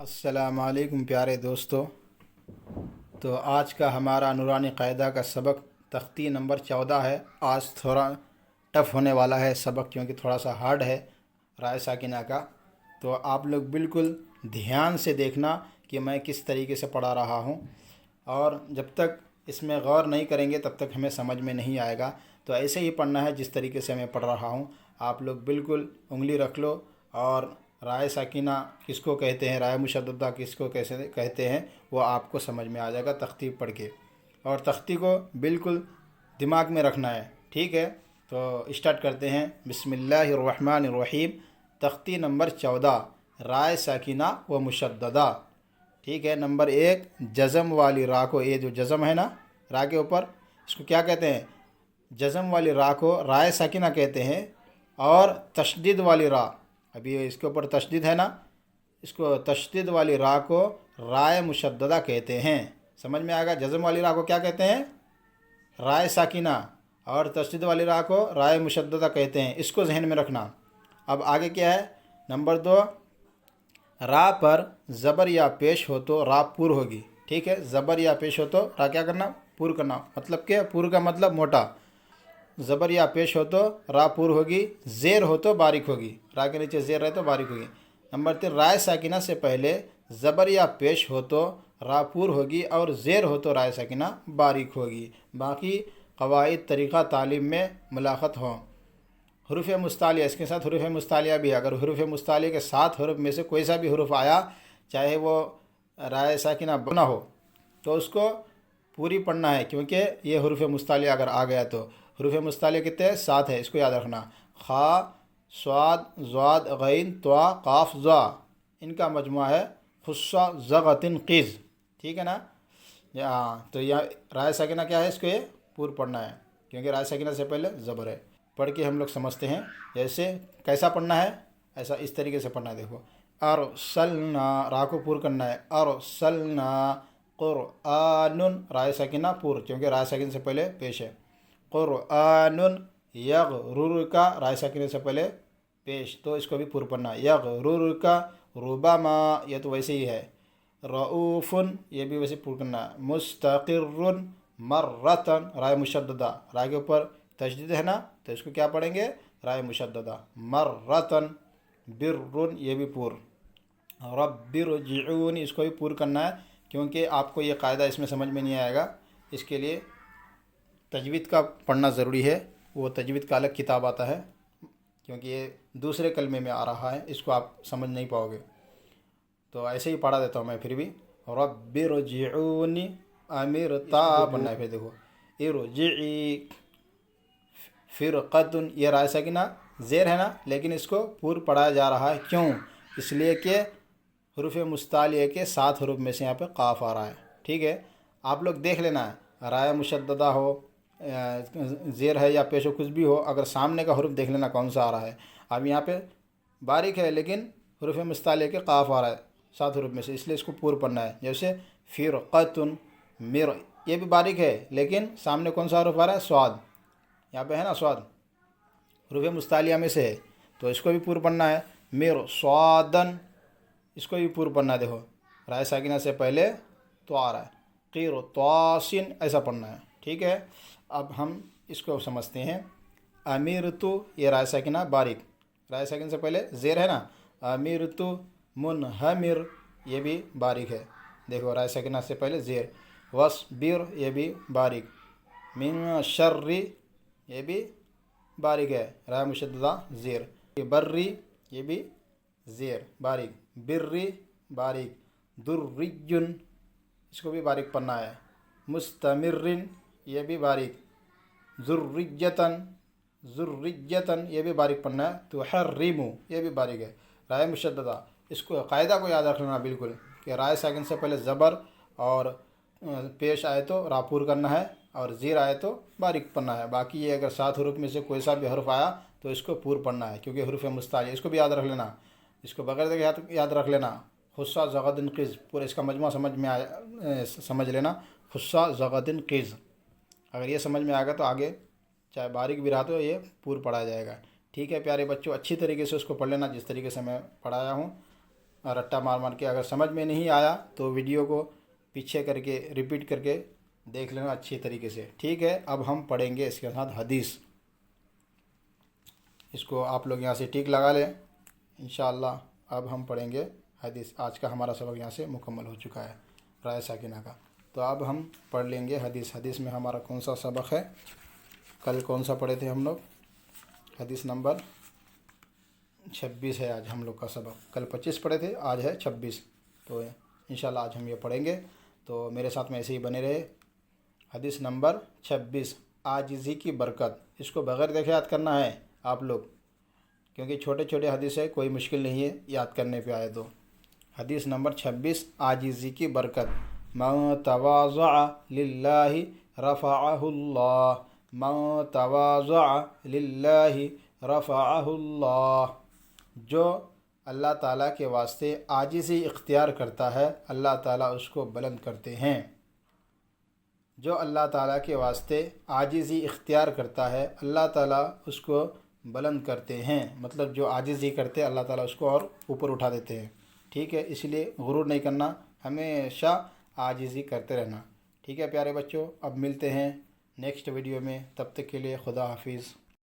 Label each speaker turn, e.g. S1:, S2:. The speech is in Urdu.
S1: السلام علیکم پیارے دوستو۔ تو آج کا ہمارا نورانی قاعدہ کا سبق تختی نمبر 14 ہے۔ آج تھوڑا ٹف ہونے والا ہے سبق، کیونکہ تھوڑا سا ہارڈ ہے رائے ساکنہ کا۔ تو آپ لوگ بالکل دھیان سے دیکھنا کہ میں کس طریقے سے پڑھا رہا ہوں، اور جب تک اس میں غور نہیں کریں گے تب تک ہمیں سمجھ میں نہیں آئے گا۔ تو ایسے ہی پڑھنا ہے جس طریقے سے میں پڑھ رہا ہوں۔ آپ لوگ بالکل انگلی رکھ لو، اور رائے ساکنہ کس کو کہتے ہیں، رائے مشددہ کس کو کیسے کہتے ہیں، وہ آپ کو سمجھ میں آ جائے گا تختی پڑھ کے۔ اور تختی کو بالکل دماغ میں رکھنا ہے، ٹھیک ہے؟ تو اسٹارٹ کرتے ہیں۔ بسم اللہ الرحمن الرحیم۔ تختی نمبر 14، رائے ساکنہ و مشددہ، ٹھیک ہے؟ نمبر 1، جزم والی را کو، یہ جو جزم ہے نا را کے اوپر، اس کو کیا کہتے ہیں؟ جزم والی را کو رائے ساکنہ کہتے ہیں، اور تشدید والی را، ابھی اس کے اوپر تشدید ہے نا، اس کو تشدید والی را کو رائے مشددہ کہتے ہیں۔ سمجھ میں آئے گا؟ جزم والی را کو کیا کہتے ہیں؟ رائے ساکنہ، اور تشدید والی را کو رائے مشددہ کہتے ہیں۔ اس کو ذہن میں رکھنا۔ اب آگے کیا ہے؟ نمبر 2، را پر زبر یا پیش ہو تو را پور ہوگی، ٹھیک ہے؟ زبر یا پیش ہو تو را کیا کرنا؟ پور کرنا۔ مطلب کہ پور کا مطلب موٹا۔ زبر یا پیش ہو تو را پور ہوگی، زیر ہو تو باریک ہوگی۔ را کے نیچے زیر رہے تو باریک ہوگی۔ نمبر 3، رائے ساکنہ سے پہلے زبر یا پیش ہو تو را پور ہوگی، اور زیر ہو تو رائے ساکنہ باریک ہوگی۔ باقی قواعد طریقہ تعلیم میں ملاحظت ہوں۔ حروف مستعلیہ، اس کے ساتھ حروف مستعلیہ بھی ہے۔ اگر حروف مستعلیہ کے 7 حروف میں سے کوئی سا بھی حروف آیا، چاہے وہ رائے ساکنہ نہ ہو، تو اس کو پوری پڑھنا ہے، کیونکہ یہ حروف مستعلیہ اگر آ گیا تو حروف مستعلیہ کتنے ہیں؟ 7 ہے، اس کو یاد رکھنا۔ خا، صاد، ضاد، غین، طا، قاف، ظا، ان کا مجموعہ ہے خصہ زغتن قیز، ٹھیک ہے نا؟ تو یہ رائے ساکنہ کیا ہے؟ اس کو یہ پور پڑھنا ہے، کیونکہ رائے ساکنہ سے پہلے زبر ہے۔ پڑھ کے ہم لوگ سمجھتے ہیں۔ جیسے کیسا پڑھنا ہے؟ ایسا اس طریقے سے پڑھنا ہے، دیکھو۔ ارسلنا، را کو پور کرنا ہے۔ ارسلنا قرآن، رائے ساکنہ پور، کیونکہ رائے ساکنہ سے پہلے پیش ہے۔ قرآن یغررک، رائے ساکنہ سے پہلے پیش، تو اس کو بھی پور پڑھنا ہے۔ یغررک ربما، یہ تو ویسے ہی ہے۔ رؤوف، یہ بھی ویسے پور کرنا ہے۔ مستقر مرتن، رائے مشددہ، رائے کے اوپر تشدید ہے نا، تو اس کو کیا پڑھیں گے؟ رائے مشددہ۔ مرتن بر، یہ بھی پور۔ رب ارجعون، اس کو بھی پور کرنا ہے، کیونکہ آپ کو یہ قاعدہ اس میں سمجھ میں نہیں آئے گا، اس کے لیے تجوید کا پڑھنا ضروری ہے۔ وہ تجوید کا الگ کتاب آتا ہے، کیونکہ یہ دوسرے کلمے میں آ رہا ہے، اس کو آپ سمجھ نہیں پاؤ گے۔ تو ایسے ہی پڑھا دیتا ہوں میں پھر بھی۔ رب ارجعون، امرتا پڑھنا ہے، پھر دیکھو۔ ارجعی فرقتن، یہ رائے ساکنہ زیر ہے نا، لیکن اس کو پور پڑھایا جا رہا ہے، کیوں؟ اس لیے کہ حروف مستعلیہ کے 7 حروف میں سے یہاں پہ قاف آ رہا ہے، ٹھیک ہے؟ آپ لوگ دیکھ لینا ہے، رائے مشددہ ہو، زیر ہے یا پیش ہو، کچھ بھی ہو، اگر سامنے کا حروف دیکھ لینا کون سا آ رہا ہے۔ اب یہاں پہ باریک ہے، لیکن حروف مستعلیہ کے قاف آ رہا ہے 7 حروف میں سے، اس لیے اس کو پور پڑھنا ہے۔ جیسے فرقتن مر، یہ بھی باریک ہے، لیکن سامنے کون سا حروف آ رہا ہے؟ صاد، یہاں پہ ہے نا صاد، حروف مستعلیہ میں سے ہے، تو اس کو بھی پور پڑھنا ہے۔ مر صادن، اس کو بھی پور پڑھنا ہے، دیکھو رائے ساکنہ سے پہلے تو آ رہا ہے۔ قرطاسن، ایسا پڑھنا ہے، ٹھیک ہے؟ اب ہم اس کو سمجھتے ہیں۔ امیرتو، یہ رائے ساکنہ باریک، رائے ساکنہ سے پہلے زیر ہے نا۔ امیرتو منہمر، یہ بھی باریک ہے، دیکھو رائے ساکنہ سے پہلے زیر۔ وصبر، یہ بھی باریک۔ من شر، یہ بھی باریک ہے، رائے مشددہ زیر۔ بری، یہ بھی زیر باریک۔ بری باریک۔ درجن، اس کو بھی باریک پڑھنا ہے۔ مستمرن، یہ بھی باریک۔ ذریتن، ذریتن، یہ بھی باریک پڑھنا ہے۔ تحرمو، یہ بھی باریک ہے، رائے مشددہ۔ اس کو قاعدہ کو یاد رکھ لینا بالکل، کہ رائے ساکن سے پہلے زبر اور پیش آئے تو را پور کرنا ہے، اور زیر آئے تو باریک پڑھنا ہے۔ باقی یہ اگر 7 حروف میں سے کوئی سا بھی حرف آیا تو اس کو پور پڑھنا ہے، کیونکہ حروف مستعلیہ، اس کو بھی یاد رکھ لینا، اس کو بغیر دیکھے یاد رکھ لینا۔ خصہ زغدن قز، پورا اس کا مجموعہ سمجھ لینا۔ خصہ زغدن قز، اگر یہ سمجھ میں آئے گا تو آگے چاہے باریک بھی رہا تو یہ پور پڑھا جائے گا، ٹھیک ہے پیارے بچوں؟ اچھی طریقے سے اس کو پڑھ لینا جس طریقے سے میں پڑھایا ہوں۔ رٹا مار مار کے. اگر سمجھ میں نہیں آیا تو ویڈیو کو پیچھے کر کے ریپیٹ کر کے دیکھ لینا اچھی طریقے سے. ٹھیک ہے. اب ہم پڑھیں گے اس کے ساتھ حدیث. اس کو آپ لوگ یہاں سے ٹک لگا لیں انشاءاللہ. اب ہم پڑھیں گے حدیث. آج کا ہمارا سبق یہاں سے مکمل ہو چکا ہے رائے ساکنہ کا. تو اب ہم پڑھ لیں گے حدیث. حدیث میں ہمارا کون سا سبق ہے؟ کل کون سا پڑھے تھے ہم لوگ؟ حدیث نمبر 26 ہے آج ہم لوگ کا سبق. کل 25 پڑھے تھے، آج ہے 26. تو انشاءاللہ آج ہم یہ پڑھیں گے. تو میرے ساتھ میں ایسے ہی بنے رہے. حدیث نمبر 26 عاجزی کی برکت. اس کو بغیر دیکھے یاد کرنا ہے آپ لوگ، کیونکہ چھوٹے چھوٹے حدیث ہے، کوئی مشکل نہیں ہے یاد کرنے پہ آئے. تو حدیث نمبر 26 عاجزی کی برکت. من تواضع للہ رفعہ اللہ. من تواضع للہ رفعہ اللہ. جو اللہ تعالیٰ کے واسطے عاجزی اختیار کرتا ہے اللہ تعالیٰ اس کو بلند کرتے ہیں. جو اللہ تعالیٰ کے واسطے عاجزی اختیار کرتا ہے اللہ تعالیٰ اس کو بلند کرتے ہیں. مطلب جو عاجزی کرتے ہیں اللہ تعالیٰ اس کو اور اوپر اٹھا دیتے ہیں. ٹھیک ہے. اس لیے غرور نہیں کرنا، ہمیشہ عاجزی کرتے رہنا. ٹھیک ہے پیارے بچوں. اب ملتے ہیں نیکسٹ ویڈیو میں. تب تک کے لیے خدا حافظ.